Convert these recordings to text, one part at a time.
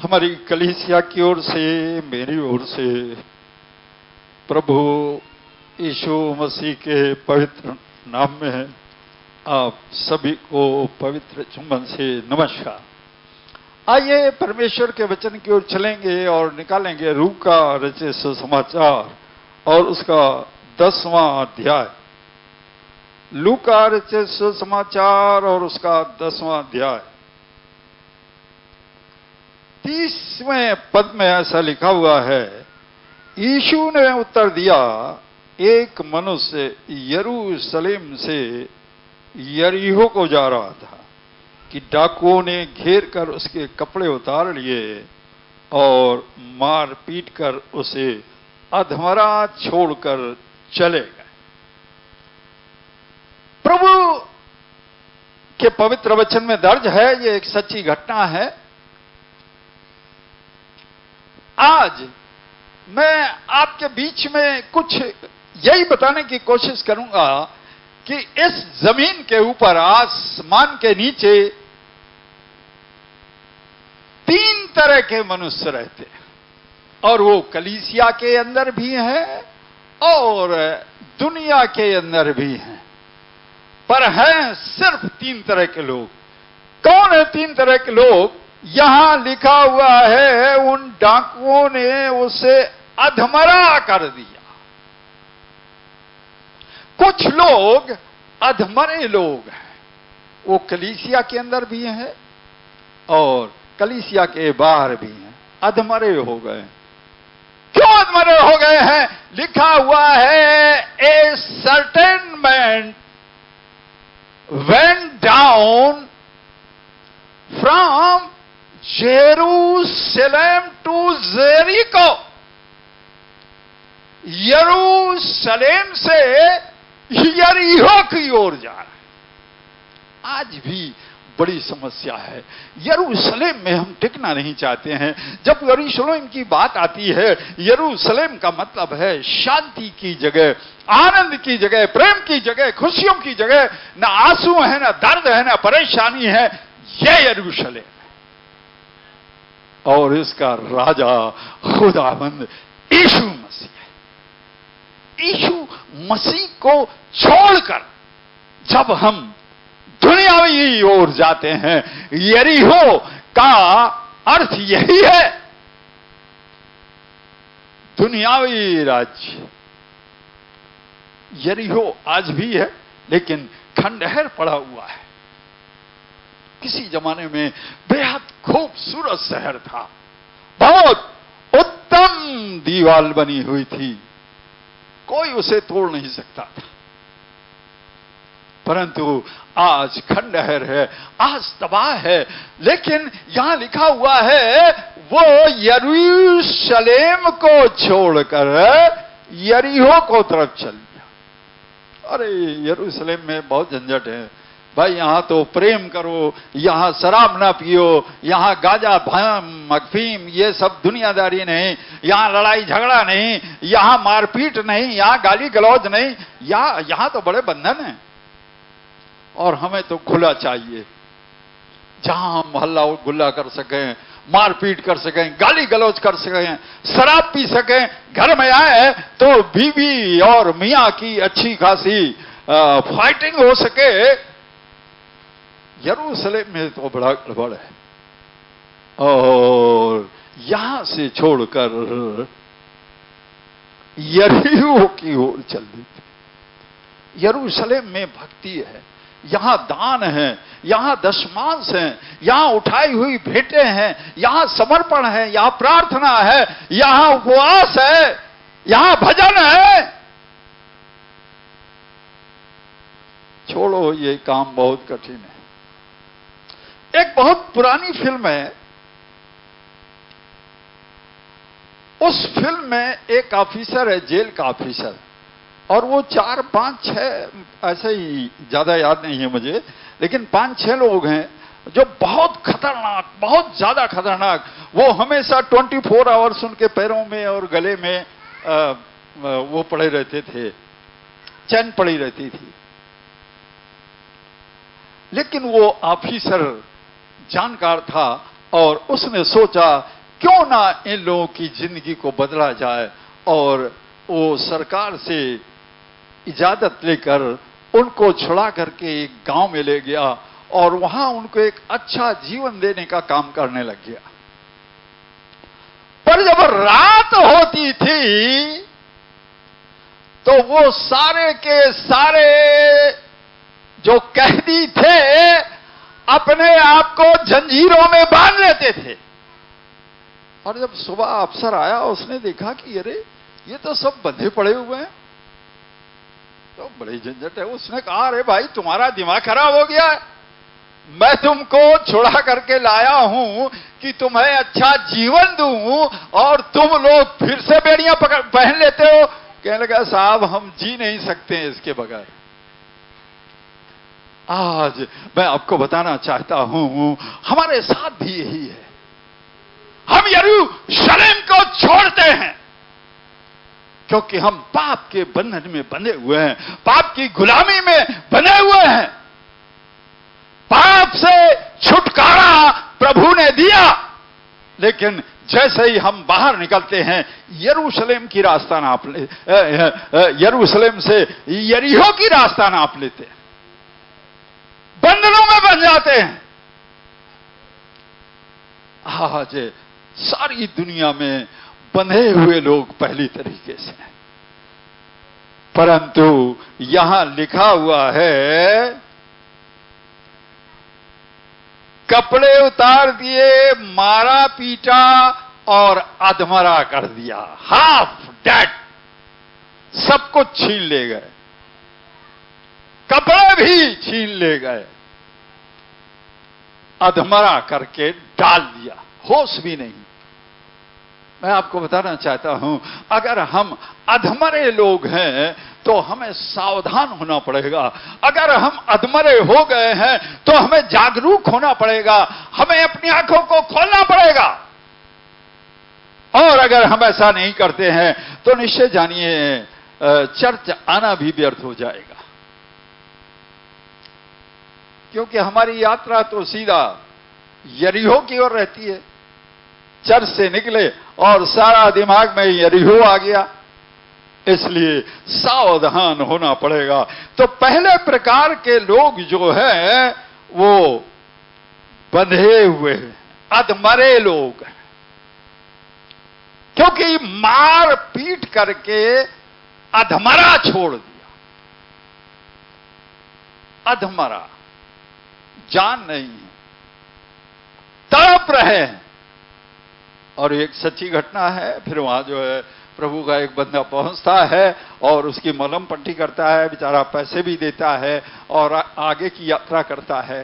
हमारी कलीसिया की ओर से, मेरी ओर से प्रभु यीशु मसीह के पवित्र नाम में आप सभी को पवित्र चुंबन से नमस्कार। आइए परमेश्वर के वचन की ओर चलेंगे और निकालेंगे लूका रचित सुसमाचार और उसका 10वां अध्याय। लूका रचित सुसमाचार और उसका 10वां अध्याय 30वें पद में ऐसा लिखा हुआ है, यीशु ने उत्तर दिया, एक मनुष्य यरूशलेम से यरीहो को जा रहा था कि डाकुओं ने घेर कर उसके कपड़े उतार लिए और मार पीट कर उसे अधमरा छोड़कर चले गए। प्रभु के पवित्र वचन में दर्ज है, ये एक सच्ची घटना है। आज मैं आपके बीच में कुछ यही बताने की कोशिश करूंगा कि इस जमीन के ऊपर, आसमान के नीचे 3 तरह के मनुष्य रहते हैं और वो कलीसिया के अंदर भी हैं और दुनिया के अंदर भी हैं, पर हैं सिर्फ 3 तरह के लोग। कौन है 3 तरह के लोग? यहां लिखा हुआ है, उन डाकुओं ने उसे अधमरा कर दिया। कुछ लोग अधमरे लोग हैं, वो कलीसिया के अंदर भी हैं और कलीसिया के बाहर भी हैं, अधमरे हो गए। क्यों अधमरे हो गए हैं? लिखा हुआ है, a certain man went down from Jerusalem to Jericho. यरूशलेम से यरीहो की ओर जा रहा है। आज भी बड़ी समस्या है। यरूशलेम में हम टिकना नहीं चाहते हैं। जब यरूशलेम की बात आती है, यरूशलेम का मतलब है शांति की जगह, आनंद की जगह, प्रेम की जगह, खुशियों की जगह। ना आंसू है, ना दर्द है, ना परेशानी है। यह यरूशलेम है और इसका राजा खुदाबंद यीशु मसीह है। यीशु मसीह को छोड़कर जब हम दुनियावी ओर जाते हैं, यरीहो का अर्थ यही है, दुनियावी राज्य। यरीहो आज भी है लेकिन खंडहर पड़ा हुआ है। किसी जमाने में बेहद खूबसूरत शहर था, बहुत उत्तम दीवार बनी हुई थी, कोई उसे तोड़ नहीं सकता था। परंतु आज खंडहर है, आज तबाह है। लेकिन यहां लिखा हुआ है, वो यरूशलेम को छोड़कर यरीहो को तरफ चल गया। अरे यरूशलेम में बहुत झंझट है भाई। यहां तो प्रेम करो, यहां शराब ना पियो, यहां गांजा भांग अफीम ये सब दुनियादारी नहीं, यहां लड़ाई झगड़ा नहीं, यहां मारपीट नहीं, यहां गाली गलौज नहीं, यहां तो बड़े बंधन हैं। और हमें तो खुला चाहिए, जहां हम हल्ला गुल्ला कर सकें, मारपीट कर सकें, गाली गलौज कर सकें, शराब पी सकें। घर में आए तो बीवी और मियां की अच्छी खासी फाइटिंग हो सके। यरूशलेम में तो बड़ा गड़बड़ है और यहां से छोड़कर यरीहो की ओर चल दी थी। यरूशलेम में भक्ति है, यहां दान है, यहां दशमांश है, यहां उठाई हुई भेंटें हैं, यहां समर्पण है, यहां प्रार्थना है, यहां उपवास है, यहां भजन है। छोड़ो, ये काम बहुत कठिन है। एक बहुत पुरानी फिल्म है, उस फिल्म में एक ऑफिसर है, जेल का ऑफिसर, और वो 4, 5, 6 ऐसे ही, ज्यादा याद नहीं है मुझे, लेकिन 5-6 लोग हैं जो बहुत खतरनाक, बहुत ज्यादा खतरनाक। वो हमेशा 24 आवर्स उनके पैरों में और गले में वो पड़े रहते थे, चैन पड़ी रहती थी। लेकिन वो ऑफिसर जानकार था और उसने सोचा क्यों ना इन लोगों की जिंदगी को बदला जाए। और वो सरकार से इजाजत लेकर उनको छुड़ा करके एक गांव में ले गया और वहां उनको एक अच्छा जीवन देने का काम करने लग गया। पर जब रात होती थी तो वो सारे के सारे जो कैदी थे अपने आप को जंजीरों में बांध लेते थे। और जब सुबह अफसर आया उसने देखा कि अरे ये तो सब बंधे पड़े हुए हैं, तो बड़ी झंझट है। उसने कहा अरे भाई तुम्हारा दिमाग खराब हो गया है, मैं तुमको छुड़ा करके लाया हूं कि तुम्हें अच्छा जीवन दूं और तुम लोग फिर से बेड़ियां पहन लेते हो। कहने लगा साहब हम जी नहीं सकते हैं इसके बगैर। आज मैं आपको बताना चाहता हूं हमारे साथ भी यही है। हम यरूशलेम को छोड़ते हैं क्योंकि हम पाप के बंधन में बंधे हुए हैं, पाप की गुलामी में बंधे हुए हैं। पाप से छुटकारा प्रभु ने दिया, लेकिन जैसे ही हम बाहर निकलते हैं यरूशलेम की रास्ता नाप ले, यरूशलेम से यरीहो की रास्ता नाप लेते हैं, बंधनों में बन जाते हैं। आज सारी दुनिया में बंधे हुए लोग पहली तरीके से हैं, परंतु यहां लिखा हुआ है कपड़े उतार दिए, मारा पीटा और अधमरा कर दिया, हाफ डेड, सब कुछ छीन ले गए, कपड़े भी छीन ले गए, अधमरा करके डाल दिया, होश भी नहीं। मैं आपको बताना चाहता हूं अगर हम अधमरे लोग हैं तो हमें सावधान होना पड़ेगा। अगर हम अधमरे हो गए हैं तो हमें जागरूक होना पड़ेगा, हमें अपनी आंखों को खोलना पड़ेगा। और अगर हम ऐसा नहीं करते हैं तो निश्चय जानिए चर्च आना भी व्यर्थ हो जाएगा, क्योंकि हमारी यात्रा तो सीधा यरीहो की ओर रहती है। चर्च से निकले और सारा दिमाग में यरीहो आ गया, इसलिए सावधान होना पड़ेगा। तो पहले प्रकार के लोग जो हैं वो बंधे हुए हैं, अधमरे लोग हैं, क्योंकि मार पीट करके अधमरा छोड़ दिया। अधमरा जान नहीं है, तड़प रहे हैं। और एक सच्ची घटना है, फिर वहां जो है प्रभु का एक बंदा पहुंचता है और उसकी मलहम पट्टी करता है, बेचारा पैसे भी देता है और आगे की यात्रा करता है।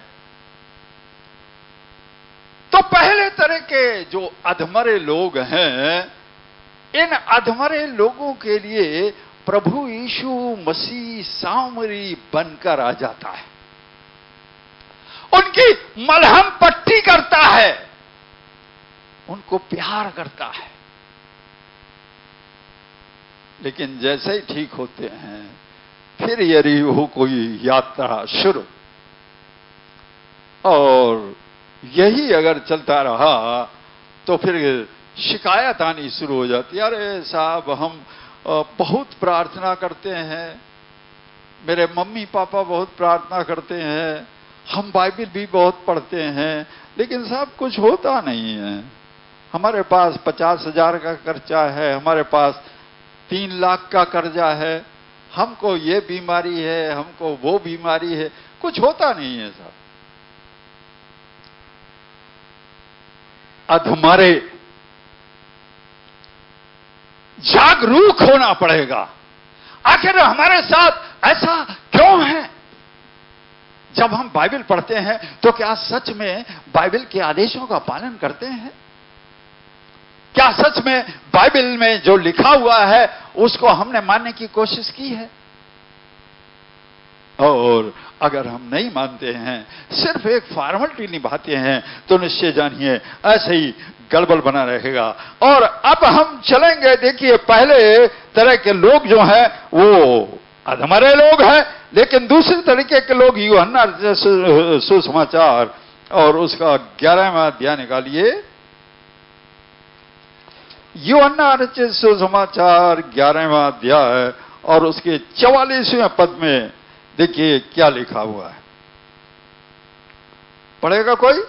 तो पहले तरह के जो अधमरे लोग हैं, इन अधमरे लोगों के लिए प्रभु यीशु मसीह सामरी बनकर आ जाता है, उनकी मलहम पट्टी करता है, उनको प्यार करता है। लेकिन जैसे ही ठीक होते हैं फिर यरीहो कोई यात्रा शुरू। और यही अगर चलता रहा तो फिर शिकायत आनी शुरू हो जाती है। अरे साहब हम बहुत प्रार्थना करते हैं, मेरे मम्मी पापा बहुत प्रार्थना करते हैं, हम बाइबल भी बहुत पढ़ते हैं, लेकिन साहब कुछ होता नहीं है। हमारे पास 50,000 का कर्जा है, हमारे पास 3 लाख का कर्जा है, हमको ये बीमारी है, हमको वो बीमारी है, कुछ होता नहीं है साहब। अधमरे, जागरूक होना पड़ेगा। आखिर हमारे साथ ऐसा क्यों है? जब हम बाइबल पढ़ते हैं तो क्या सच में बाइबल के आदेशों का पालन करते हैं? क्या सच में बाइबल में जो लिखा हुआ है उसको हमने मानने की कोशिश की है? और अगर हम नहीं मानते हैं, सिर्फ एक फॉर्मेलिटी निभाते हैं, तो निश्चय जानिए ऐसे ही गड़बड़ बना रहेगा। और अब हम चलेंगे, देखिए पहले तरह के लोग जो हैं वो अधमरे लोग हैं, लेकिन दूसरे तरीके के लोग यूहन्ना सुसमाचार और उसका 11वां अध्याय निकालिए, यूहन्ना रचित सुसमाचार 11वां अध्याय और उसके 44वें पद में देखिए क्या लिखा हुआ है। पढ़ेगा कोई?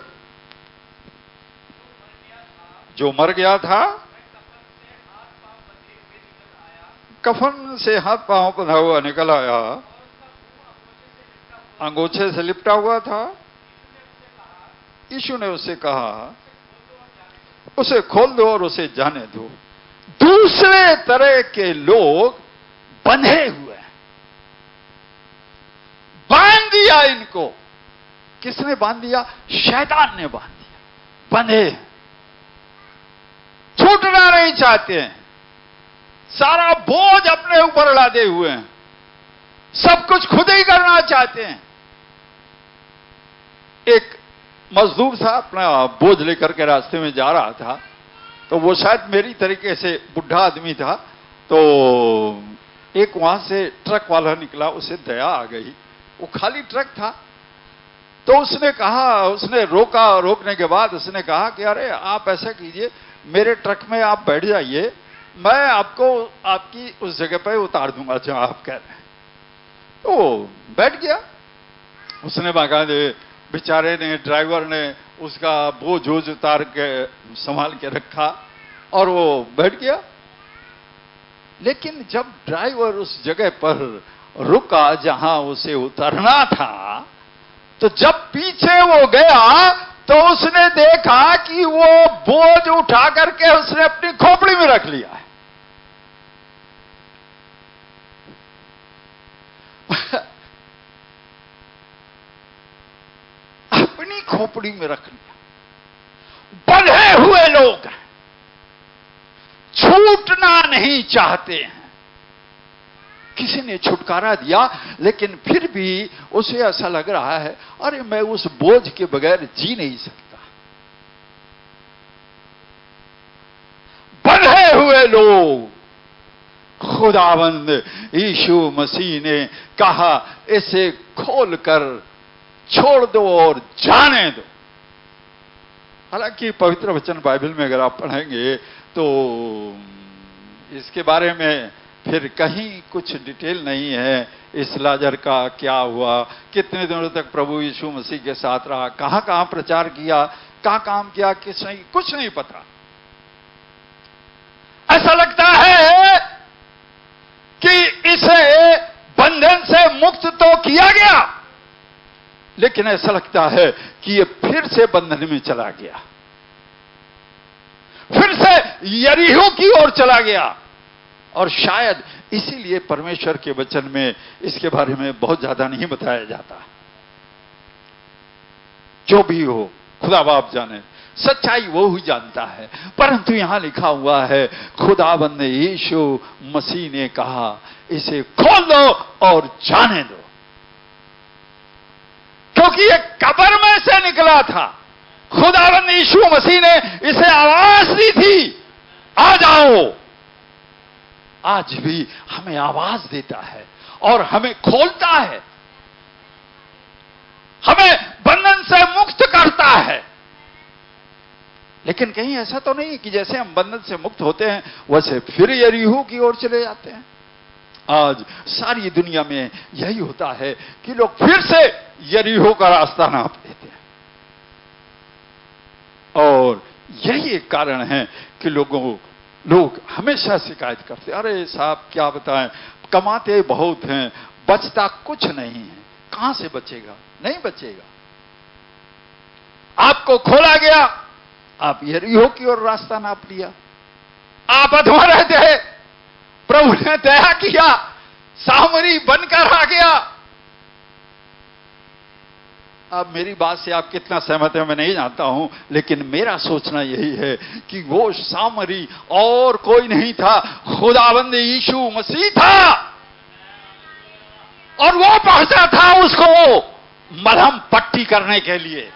जो मर गया था, कफन से हाथ पांव बंधा हुआ निकल आया, अंगोछे से लिपटा हुआ था। यीशु ने उससे कहा, उसे खोल दो और उसे जाने दो। दूसरे तरह के लोग बंधे हुए हैं, बांध दिया इनको। किसने बांध दिया? शैतान ने बांध दिया। बंधे, छूटना नहीं चाहते हैं, सारा बोझ अपने ऊपर लादे हुए हैं, सब कुछ खुद ही करना चाहते हैं। एक मजदूर था, अपना बोझ लेकर के रास्ते में जा रहा था, तो वो शायद मेरी तरीके से बुढ़ा आदमी था। तो एक वहां से ट्रक वाला निकला, उसे दया आ गई, वो खाली ट्रक था। तो उसने कहा, उसने रोका, रोकने के बाद उसने कहा कि अरे आप ऐसा कीजिए, मेरे ट्रक में आप बैठ जाइए, मैं आपको आपकी उस जगह पर उतार दूंगा जहां आप कह रहे हैं। तो बैठ गया। उसने बाकायदे बेचारे ने, ड्राइवर ने उसका बोझ उतार के संभाल के रखा और वो बैठ गया। लेकिन जब ड्राइवर उस जगह पर रुका जहां उसे उतरना था, तो जब पीछे वो गया तो उसने देखा कि वो बोझ उठा करके उसने अपनी खोपड़ी में रख लिया है। अपनी खोपड़ी में रख लिया। बंधे हुए लोग हैं, छूटना नहीं चाहते हैं। किसी ने छुटकारा दिया, लेकिन फिर भी उसे ऐसा लग रहा है, अरे मैं उस बोझ के बगैर जी नहीं सकता। बंधे हुए लोग, खुदावंद यीशु मसीह ने कहा, इसे खोलकर छोड़ दो और जाने दो। हालांकि पवित्र वचन बाइबल में अगर आप पढ़ेंगे तो इसके बारे में फिर कहीं कुछ डिटेल नहीं है। इस लाजर का क्या हुआ, कितने दिनों तक प्रभु यीशु मसीह के साथ रहा, कहां कहां प्रचार किया, कहां काम किया, कुछ नहीं पता। ऐसा लगता है कि इसे बंधन से मुक्त तो किया गया, लेकिन ऐसा लगता है कि ये फिर से बंधन में चला गया, फिर से यरीहो की ओर चला गया। और शायद इसीलिए परमेश्वर के वचन में इसके बारे में बहुत ज्यादा नहीं बताया जाता। जो भी हो, खुदा बाप जाने, सच्चाई वो ही जानता है। परंतु यहां लिखा हुआ है, खुदाबंद यीशु मसीह ने कहा, इसे खोल दो और जाने दो। क्योंकि ये कब्र में से निकला था। खुदाबंद यीशु मसीह ने इसे आवाज दी थी, आ जाओ। आज भी हमें आवाज देता है और हमें खोलता है, हमें बंधन से मुक्त करता है। लेकिन कहीं ऐसा तो नहीं कि जैसे हम बंधन से मुक्त होते हैं वैसे फिर यरीहो की ओर चले जाते हैं। आज सारी दुनिया में यही होता है कि लोग फिर से यरीहो का रास्ता नाप लेते हैं। और यही एक कारण है कि लोग हमेशा शिकायत करते, अरे साहब क्या बताएं, कमाते बहुत हैं, बचता कुछ नहीं है। कहां से बचेगा? नहीं बचेगा। आपको खोला गया, आप यरीहो की ओर रास्ता नाप लिया। आप अधमरे थे, प्रभु ने दया किया, सामरी बनकर आ गया। अब मेरी बात से आप कितना सहमत हैं मैं नहीं जानता हूं, लेकिन मेरा सोचना यही है कि वो सामरी और कोई नहीं था, खुदाबंद यीशु मसीह था। और वो पहुंचा था उसको मलहम पट्टी करने के लिए।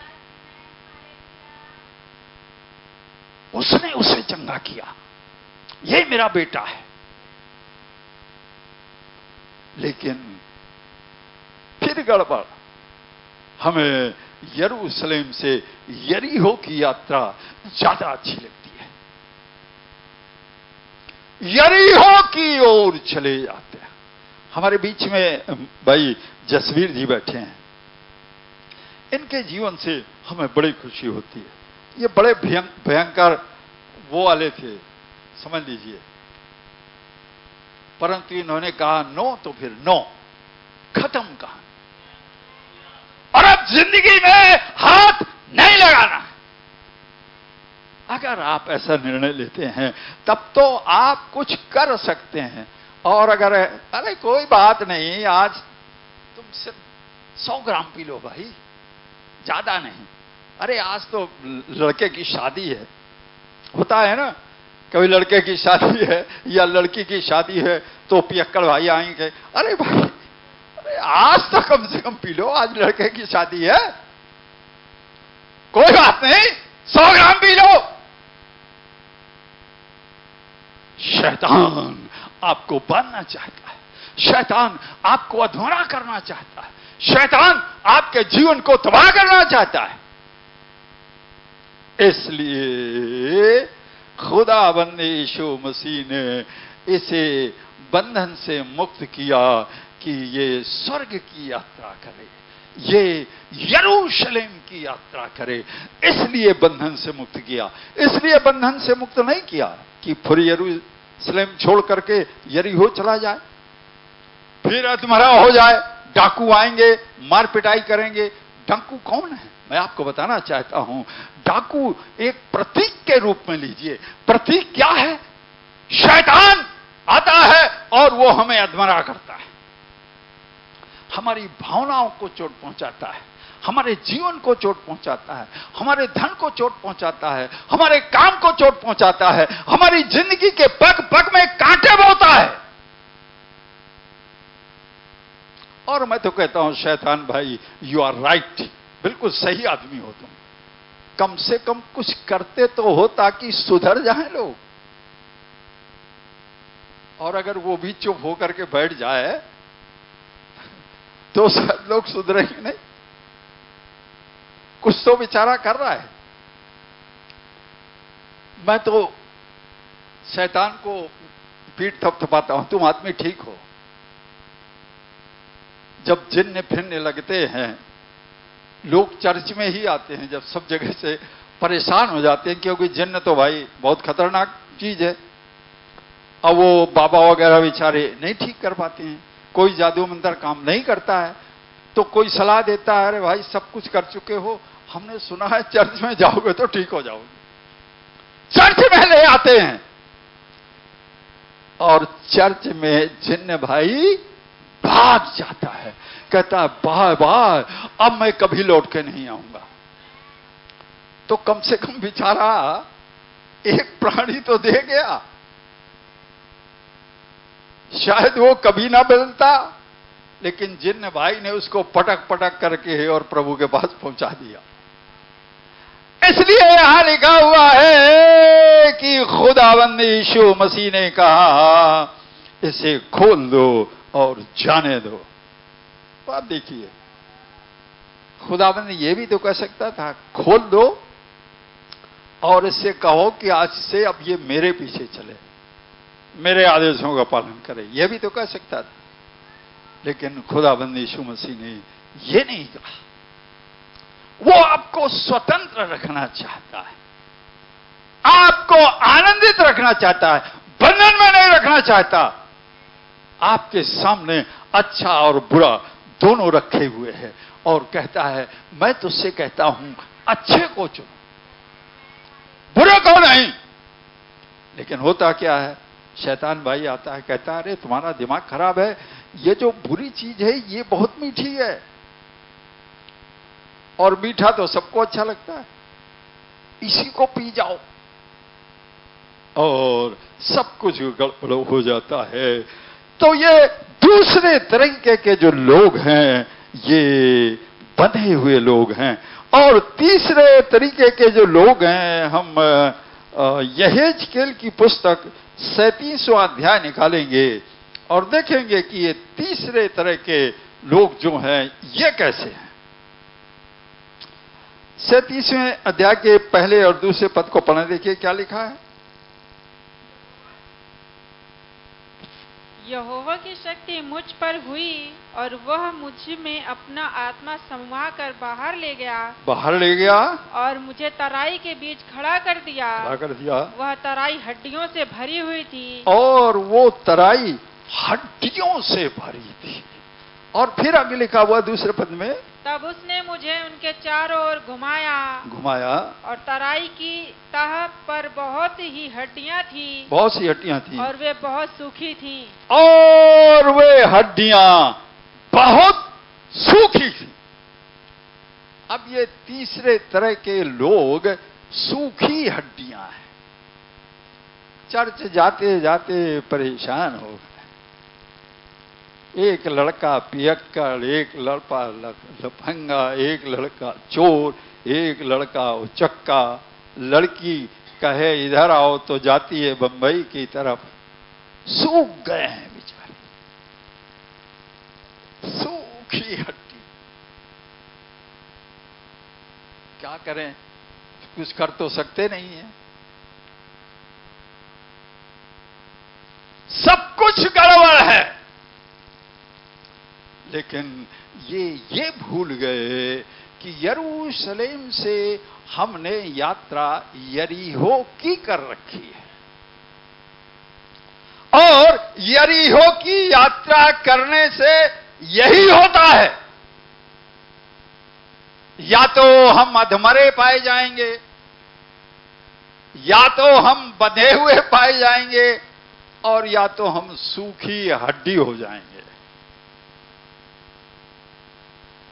उसने उसे चंगा किया, ये मेरा बेटा है। लेकिन फिर गड़बड़। हमें यरूशलेम से यरीहो की यात्रा ज्यादा अच्छी लगती है। यरीहो की ओर चले जाते हैं। हमारे बीच में भाई जसवीर जी बैठे हैं, इनके जीवन से हमें बड़ी खुशी होती है। ये बड़े भयंकर वो वाले थे, समझ लीजिए, परंतु इन्होंने कहा नो तो फिर नो, खत्म कहानी, और अब जिंदगी में हाथ नहीं लगाना। अगर आप ऐसा निर्णय लेते हैं तब तो आप कुछ कर सकते हैं। और अगर अरे कोई बात नहीं, आज तुम सिर्फ 100 ग्राम पी लो भाई, ज्यादा नहीं, अरे आज तो लड़के की शादी है, होता है ना, कभी लड़के की शादी है या लड़की की शादी है तो पियक्कड़ भाई आएंगे, अरे भाई अरे आज तो कम से कम पी लो, आज लड़के की शादी है, कोई बात नहीं 100 ग्राम पी लो। शैतान आपको बांधना चाहता है, शैतान आपको अधूरा करना चाहता है, शैतान आपके जीवन को तबाह करना चाहता है। इसलिए खुदाबंद यीशु मसीह ने इसे बंधन से मुक्त किया कि ये स्वर्ग की यात्रा करे, ये यरूशलेम की यात्रा करे, इसलिए बंधन से मुक्त किया। इसलिए बंधन से मुक्त नहीं किया कि फिर यरूशलेम छोड़ करके यरीहो चला जाए, फिर अधमरा हो जाए, डाकू आएंगे मार पिटाई करेंगे। डाकू कौन है मैं आपको बताना चाहता हूं। डाकू एक प्रतीक के रूप में लीजिए। प्रतीक क्या है? शैतान आता है और वो हमें अधमरा करता है, हमारी भावनाओं को चोट पहुंचाता है, हमारे जीवन को चोट पहुंचाता है, हमारे धन को चोट पहुंचाता है, हमारे काम को चोट पहुंचाता है, हमारी जिंदगी के पग पग में कांटे बोता है। और मैं तो कहता हूं शैतान भाई, यू आर राइट, बिल्कुल सही आदमी हो तुम, कम से कम कुछ करते तो हो ताकि सुधर जाए लोग। और अगर वो भी चुप होकर के बैठ जाए तो सब लोग सुधरेंगे नहीं, कुछ तो बेचारा कर रहा है। मैं तो शैतान को पीठ थपथपाता हूं, तुम आदमी ठीक हो। जब जिन्न फिरने लगते हैं, लोग चर्च में ही आते हैं जब सब जगह से परेशान हो जाते हैं, क्योंकि जिन्न तो भाई बहुत खतरनाक चीज है। अब वो बाबा वगैरह बेचारे नहीं ठीक कर पाते हैं, कोई जादू मंत्र काम नहीं करता है, तो कोई सलाह देता है, अरे भाई सब कुछ कर चुके हो, हमने सुना है चर्च में जाओगे तो ठीक हो जाओगे। चर्च में ले आते हैं और चर्च में जिन्न भाई भाग जाता है, कहता है बाय बाय, अब मैं कभी लौट के नहीं आऊंगा। तो कम से कम बेचारा एक प्राणी तो दे गया, शायद वो कभी ना बदलता, लेकिन जिन्न भाई ने उसको पटक पटक करके और प्रभु के पास पहुंचा दिया। इसलिए यहां लिखा हुआ है कि खुदावंद यीशु मसीह ने कहा इसे खोल दो और जाने दो। तो आप देखिए, खुदावंद ये भी तो कह सकता था खोल दो और इससे कहो कि आज से अब ये मेरे पीछे चले, मेरे आदेशों का पालन करे, यह भी तो कह सकता था। लेकिन खुदाबंद यीशु मसीह ने यह नहीं कहा। वो आपको स्वतंत्र रखना चाहता है, आपको आनंदित रखना चाहता है, बंधन में नहीं रखना चाहता। आपके सामने अच्छा और बुरा दोनों रखे हुए हैं और कहता है मैं तुझसे कहता हूं अच्छे को चुनो, बुरे को नहीं। लेकिन होता क्या है, शैतान भाई आता है, कहता है अरे तुम्हारा दिमाग खराब है, ये जो बुरी चीज है ये बहुत मीठी है, और मीठा तो सबको अच्छा लगता है, इसी को पी जाओ, और सब कुछ गड़बड़ हो जाता है। तो ये दूसरे तरीके के जो लोग हैं ये बंधे हुए लोग हैं। और तीसरे तरीके के जो लोग हैं, हम यहेजकेल की पुस्तक 37वां अध्याय निकालेंगे और देखेंगे कि ये तीसरे तरह के लोग जो हैं ये कैसे हैं। 37वें अध्याय के पहले और दूसरे पद को पढ़ने देखिए क्या लिखा है। यहोवा की शक्ति मुझ पर हुई और वह मुझ में अपना आत्मा समवा कर बाहर ले गया और मुझे तराई के बीच खड़ा कर दिया। वह तराई हड्डियों से भरी हुई थी और वो तराई हड्डियों से भरी थी। और फिर आगे लिखा हुआ दूसरे पद में, तब उसने मुझे उनके चारों ओर घुमाया और तराई की तह पर बहुत सी हड्डियां थी और वे बहुत सूखी थी। और वे हड्डियां बहुत सूखी थी। अब ये तीसरे तरह के लोग सूखी हड्डियां हैं। चर्च जाते जाते परेशान हो गए। एक लड़का पियक्कड़, एक लड़का लफंगा, एक लड़का चोर, एक लड़का उचक्का, लड़की कहे इधर आओ तो जाती है बंबई की तरफ। सूख गए हैं बेचारे, सूखी हड्डी। क्या करें, कुछ कर तो सकते नहीं है। सब कुछ गड़बड़ है। लेकिन ये भूल गए कि यरूशलेम से हमने यात्रा यरीहो की कर रखी है और यरीहो की यात्रा करने से यही होता है, या तो हम अधमरे पाए जाएंगे, या तो हम बंधे हुए पाए जाएंगे, और या तो हम सूखी हड्डी हो जाएंगे।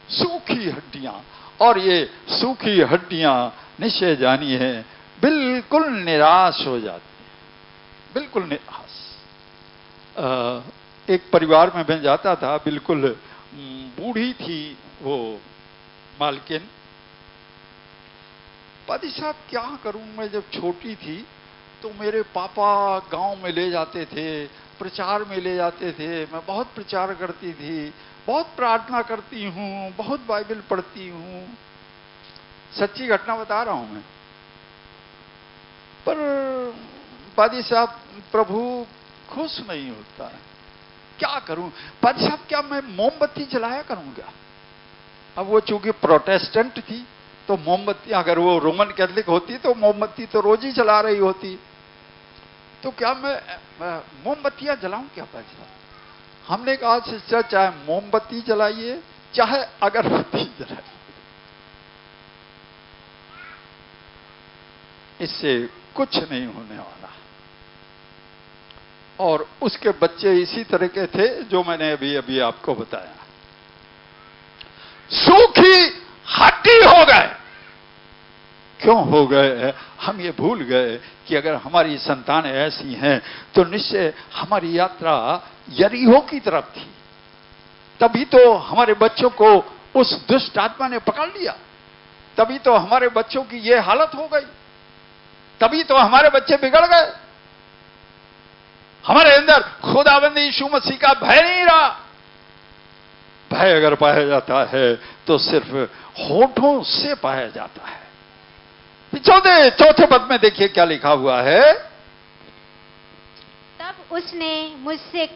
सूखी हड्डियां, और ये सूखी हड्डियां निश्चय जानिए है बिल्कुल निराश हो जाती है, बिल्कुल निराश। एक परिवार में मैं जाता था, बिल्कुल बूढ़ी थी वो मालकिन। पादी साहब क्या करूं, मैं जब छोटी थी तो मेरे पापा गांव में ले जाते थे, प्रचार में ले जाते थे। मैं बहुत प्रचार करती थी, बहुत प्रार्थना करती हूं, बहुत बाइबल पढ़ती हूं। सच्ची घटना बता रहा हूं मैं। पर पादी साहब प्रभु खुश नहीं होता है। क्या करूं पादी साहब, क्या मैं मोमबत्ती जलाया करूंगा? अब वो चूंकि प्रोटेस्टेंट थी तो मोमबत्ती, अगर वो रोमन कैथलिक होती तो मोमबत्ती तो रोज ही जला रही होती। तो क्या मैं मोमबत्तियां जलाऊं क्या पादी साहब? हमने कहा सिस्टर, चाहे मोमबत्ती जलाइए चाहे अगरबत्ती जलाइए, इससे कुछ नहीं होने वाला। और उसके बच्चे इसी तरह के थे जो मैंने अभी अभी आपको बताया। सूखी हड्डी हो गए। क्यों हो गए? हम ये भूल गए कि अगर हमारी संतानें ऐसी हैं तो निश्चय हमारी यात्रा यरीहो की तरफ थी। तभी तो हमारे बच्चों को उस दुष्ट आत्मा ने पकड़ लिया, तभी तो हमारे बच्चों की ये हालत हो गई, तभी तो हमारे बच्चे बिगड़ गए। हमारे अंदर खुदाबंद यीशु मसीह का भय नहीं रहा। भय अगर पाया जाता है तो सिर्फ होठों से पाया जाता है। चौथे पद में देखिए क्या लिखा हुआ है। तब उसने मुझसे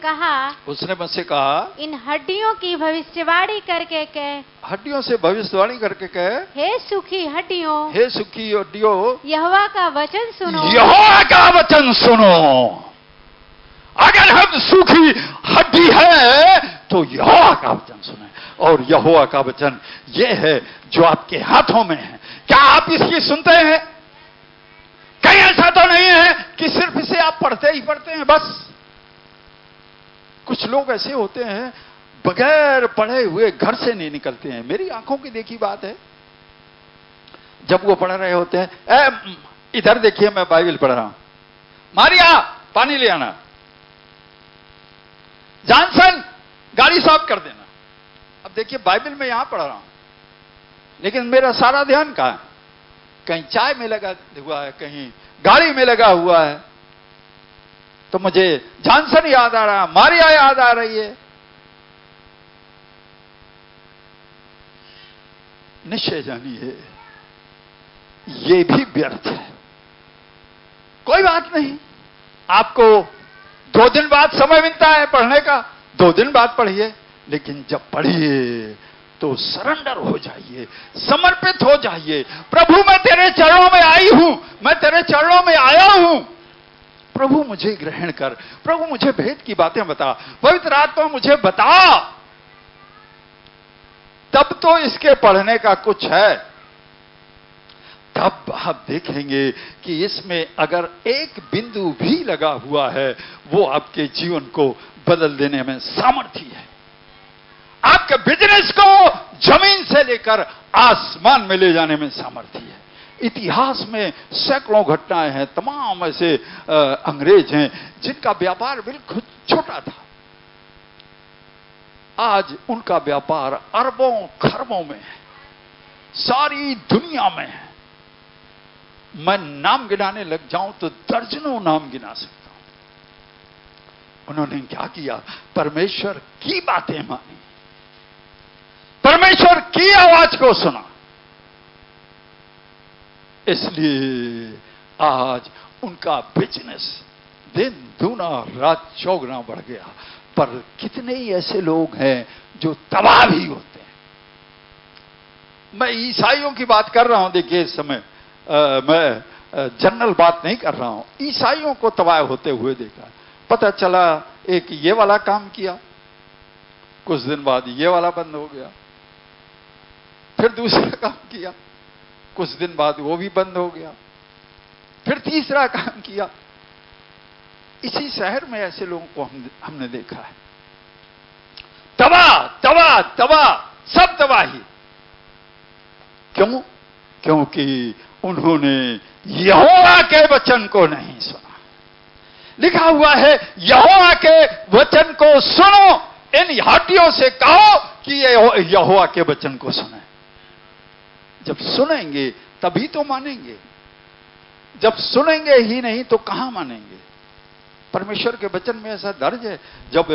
कहा, इन हड्डियों की भविष्यवाणी करके कह। हड्डियों से भविष्यवाणी करके कह, हे सूखी हड्डियों, यहोवा का वचन सुनो। यहोवा का वचन सुनो। अगर हम सूखी हड्डी है तो यहोवा का वचन सुने। और यहोवा का वचन ये है जो आपके हाथों में है। क्या आप इसकी सुनते हैं? कहीं ऐसा तो नहीं है कि सिर्फ इसे आप पढ़ते ही पढ़ते हैं बस। कुछ लोग ऐसे होते हैं बगैर पढ़े हुए घर से नहीं निकलते हैं। मेरी आंखों की देखी बात है। जब वो पढ़ रहे होते हैं, इधर देखिए मैं बाइबल पढ़ रहा हूं, मारिया पानी ले आना, जॉनसन गाड़ी साफ कर देना। अब देखिए बाइबल में यहां पढ़ रहा हूं, लेकिन मेरा सारा ध्यान कहां है? कहीं चाय में लगा हुआ है, कहीं गाड़ी में लगा हुआ है। तो मुझे जॉनसन याद आ रहा है, मारिया याद आ रही है। निश्चय जानिए ये भी व्यर्थ है। कोई बात नहीं, आपको 2 दिन बाद समय मिलता है पढ़ने का, 2 दिन बाद पढ़िए, लेकिन जब पढ़िए तो सरेंडर हो जाइए, समर्पित हो जाइए। प्रभु मैं तेरे चरणों में आई हूं, मैं तेरे चरणों में आया हूं, प्रभु मुझे ग्रहण कर, प्रभु मुझे भेद की बातें बता, पवित्र आत्मा मुझे बता। तब तो इसके पढ़ने का कुछ है। तब आप देखेंगे कि इसमें अगर एक बिंदु भी लगा हुआ है, वो आपके जीवन को बदल देने में सामर्थ्य है। आपके बिजनेस को जमीन से लेकर आसमान में ले जाने में सामर्थ्य है। इतिहास में सैकड़ों घटनाएं हैं, तमाम ऐसे अंग्रेज हैं जिनका व्यापार बिल्कुल छोटा था, आज उनका व्यापार अरबों खरबों में है, सारी दुनिया में है। मैं नाम गिनाने लग जाऊं तो दर्जनों नाम गिना सकता हूं। उन्होंने क्या किया? परमेश्वर की बातें मानी, परमेश्वर की आवाज को सुना, इसलिए आज उनका बिजनेस दिन दूना रात चौगुना बढ़ गया। पर कितने ही ऐसे लोग हैं जो तबाह भी होते हैं। मैं ईसाइयों की बात कर रहा हूं। देखिए इस समय मैं जनरल बात नहीं कर रहा हूं, ईसाइयों को तबाह होते हुए देखा। पता चला एक ये वाला काम किया, कुछ दिन बाद ये वाला बंद हो गया, फिर दूसरा काम किया, कुछ दिन बाद वो भी बंद हो गया, फिर तीसरा काम किया। इसी शहर में ऐसे लोगों को हमने देखा है। तबाह तबाह तबाह, सब तबाही। क्यों? क्योंकि उन्होंने यहोवा के वचन को नहीं सुना। लिखा हुआ है यहोवा के वचन को सुनो, इन हड्डियों से कहो कि ये यहोवा के वचन को सुने। जब सुनेंगे तभी तो मानेंगे, जब सुनेंगे ही नहीं तो कहां मानेंगे? परमेश्वर के वचन में ऐसा दर्ज है, जब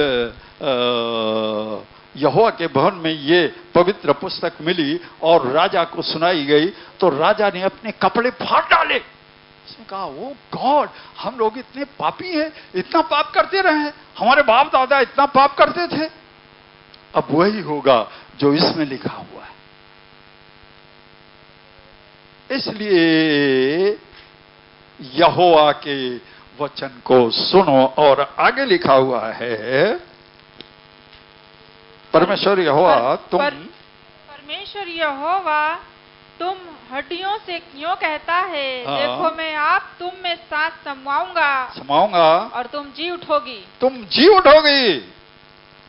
यहोवा के भवन में ये पवित्र पुस्तक मिली और राजा को सुनाई गई तो राजा ने अपने कपड़े फाड़ डाले। उसने कहा ओ गॉड, हम लोग इतने पापी हैं, इतना पाप करते रहे हैं, हमारे बाप दादा इतना पाप करते थे, अब वही होगा जो इसमें लिखा हुआ है। इसलिए यहोवा के वचन को सुनो। और आगे लिखा हुआ है परमेश्वर यहोवा परमेश्वर यहोवा तुम हड्डियों से क्यों कहता है, देखो मैं आप तुम में सांस समाऊंगा और तुम जी उठोगी।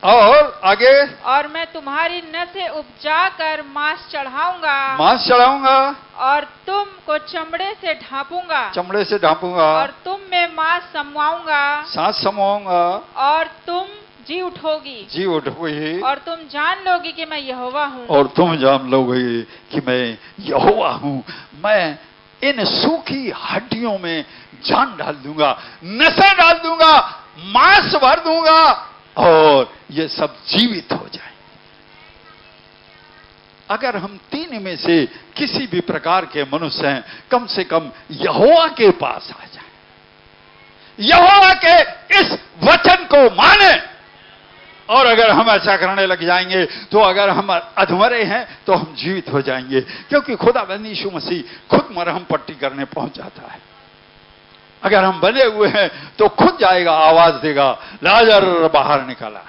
और आगे, और मैं तुम्हारी नसें उपजा कर मांस चढ़ाऊंगा और तुम को चमड़े से ढांपूंगा और तुम में सांस समाऊंगा और तुम जी उठोगी और तुम जान लोगी कि मैं यहोवा हूं। मैं इन सूखी हड्डियों में जान डाल दूंगा, नसें डाल दूंगा, मांस भर दूंगा और ये सब जीवित हो जाएंगे। अगर हम तीन में से किसी भी प्रकार के मनुष्य हैं, कम से कम यहोवा के पास आ जाए, यहोवा के इस वचन को माने। और अगर हम ऐसा करने लग जाएंगे तो अगर हम अधमरे हैं तो हम जीवित हो जाएंगे, क्योंकि खुदाबंद यीशु मसीह खुद मरहम पट्टी करने पहुंच जाता है। अगर हम बने हुए हैं तो खुद जाएगा, आवाज देगा, लाजर बाहर निकाला।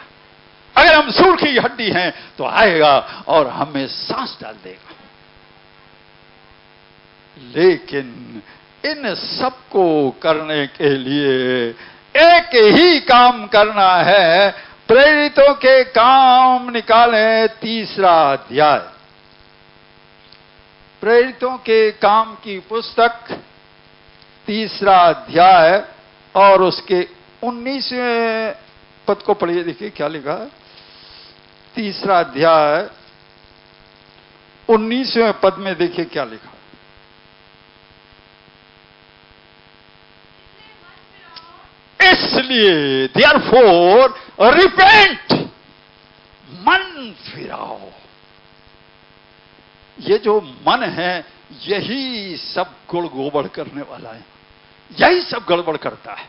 अगर हम सूखी हड्डी हैं तो आएगा और हमें सांस डाल देगा। लेकिन इन सब को करने के लिए एक ही काम करना है। प्रेरितों के काम निकालें 3रा अध्याय, प्रेरितों के काम की पुस्तक 3रा अध्याय और उसके 19वें पद को पढ़िए। देखिए क्या लिखा है, 3रा अध्याय 19वें पद में देखिए क्या लिखा है। इसलिए therefore repent, मन फिराओ। ये जो मन है यही सब गुड़ गोबड़ करने वाला है, यही सब गड़बड़ करता है।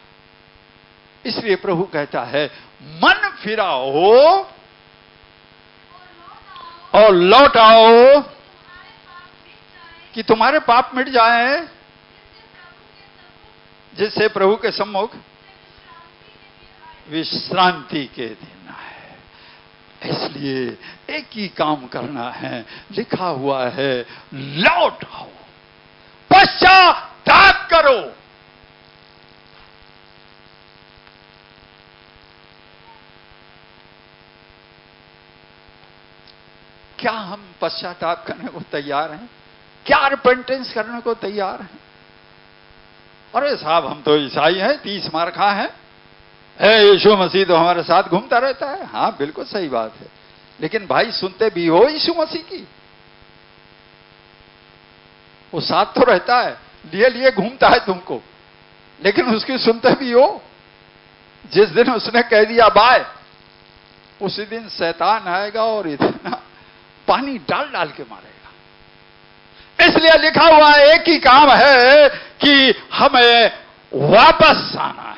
इसलिए प्रभु कहता है मन फिराओ और लौट आओ कि तुम्हारे पाप मिट जाए, जिससे प्रभु के सम्मुख विश्रांति के दिन है। इसलिए एक ही काम करना है, लिखा हुआ है लौट आओ, पश्चाताप करो। क्या हम पश्चाताप करने को तैयार हैं? क्या रिपेंटेंस करने को तैयार हैं? अरे साहब हम तो ईसाई हैं, 30 मार खा हैं, यीशु मसीह तो हमारे साथ घूमता रहता है। हाँ बिल्कुल सही बात है, लेकिन भाई सुनते भी हो यीशु मसीह की? वो साथ तो रहता है, लिए लिए घूमता है तुमको, लेकिन उसकी सुनते भी हो? जिस दिन उसने कह दिया बाय, उसी दिन शैतान आएगा और इतना पानी डाल डाल के मारेगा। इसलिए लिखा हुआ एक ही काम है कि हमें वापस आना है,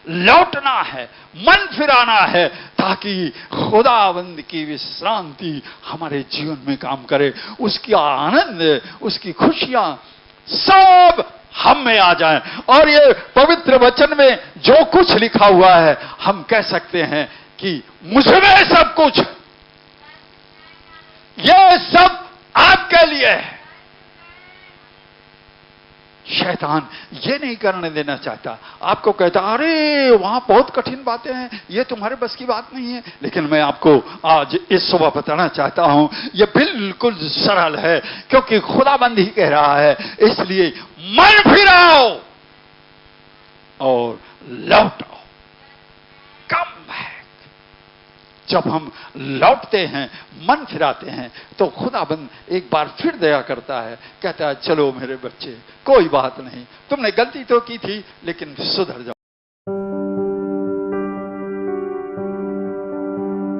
लौटना है, मन फिराना है, ताकि खुदावंद की विश्रांति हमारे जीवन में काम करे, उसकी आनंद, उसकी खुशियां सब हम में आ जाएं। और ये पवित्र वचन में जो कुछ लिखा हुआ है, हम कह सकते हैं कि मुझमें सब कुछ, ये सब आपके लिए है। शैतान ये नहीं करने देना चाहता, आपको कहता अरे वहां बहुत कठिन बातें हैं, ये तुम्हारे बस की बात नहीं है। लेकिन मैं आपको आज इस सुबह बताना चाहता हूं, ये बिल्कुल सरल है, क्योंकि खुदाबंद ही कह रहा है। इसलिए मन फिराओ और लौट आओ, कम बैक। जब हम लौटते हैं, मन फिराते हैं, तो खुदाबंद एक बार फिर दया करता है, कहता है चलो मेरे बच्चे, कोई बात नहीं, तुमने गलती तो की थी लेकिन सुधर जाओ।